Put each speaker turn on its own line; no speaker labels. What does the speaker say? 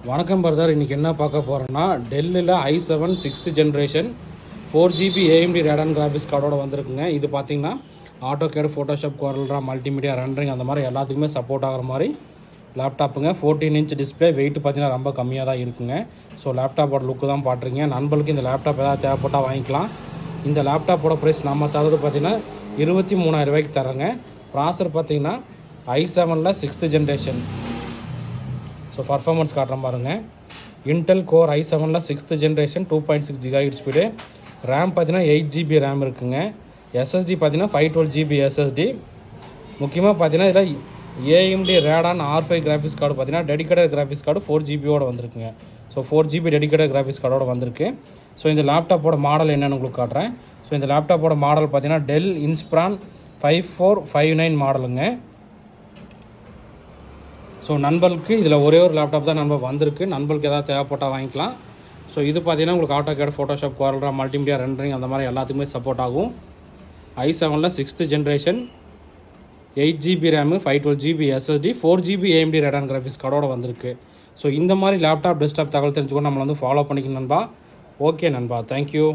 வணக்கம் பிரதர். இன்றைக்கி என்ன பார்க்க போகிறோன்னா டெல்லில் i7 6th generation 4GB AMD Radon graphics கார்டோட வந்திருக்குங்க. இது பார்த்திங்கன்னா AutoCAD, Photoshop, COREL, multimedia, rendering அந்த மாதிரி எல்லாத்துக்குமே சப்போர்ட் ஆகிற மாதிரி லேப்டாப்புங்க. 14 inch டிஸ்பிளே, வெயிட் பார்த்திங்கன்னா ரொம்ப கம்மியாக தான் இருக்குங்க. ஸோ லேப்டாப்போட லுக்கு தான் பாட்டுருங்க. நண்பர்களுக்கு இந்த லேப்டாப் ஏதாவது தேவைப்பட்டால் வாங்கிக்கலாம். இந்த லேப்டாப்போட ப்ரைஸ் நம்ம தரது பார்த்திங்கன்னா 23,000 ரூபாய்க்கு தரேங்க. ப்ராசர் பார்த்திங்கன்னா i7 6th generation. So performance காட்டுற பாருங்க. Intel core i7 6th generation 2.6 GHz speed. RAM பார்த்தீங்கன்னா 8GB ரேம் இருக்குங்க. SSD பார்த்தீங்கன்னா 512GB SSD. முக்கியமாக பார்த்தீங்கன்னா இதில் AMD Radon R5 graphics card பார்த்தீங்கன்னா டெடிகேட்டட் கிராஃபிக்ஸ் கார்டு 4GB வந்திருக்குங்க. ஸோ 4GB டெடிகேட்டட் கிராஃபிக்ஸ் கார்டோட வந்திருக்கு. ஸோ இந்த லேப்டாப்போட மாடல் என்னென்னு உங்களுக்கு காட்டுறேன். ஸோ இந்த லேப்டாப்போட மாடல் பார்த்தீங்கன்னா டெல் இன்ஸ்பிரான் 5459 மாடலுங்க. ஸோ நண்பர்களுக்கு இதில் ஒரே ஒரு லேப்டாப் தான் வந்திருக்கு. நண்பர்களுக்கு எதாவது தேவைப்பட்டால் வாங்கிக்கலாம். ஸோ இது பார்த்தீங்கன்னா உங்களுக்கு AutoCAD, Photoshop, COREL, multimedia, rendering அந்த மாதிரி எல்லாத்துக்குமே சப்போர்ட் ஆகும். i7 6th generation 8GB RAM, 512GB SSD, 4GB AMD Radon graphics கார்டோட வந்திருக்கு. ஸோ இந்த மாதிரி லேப்டாப் டெஸ்க்டாப் தகவல் தெரிஞ்சுக்கணும் நம்மளை ஃபாலோ பண்ணிக்கணும் நண்பா. ஓகே நண்பா, தேங்க்யூ.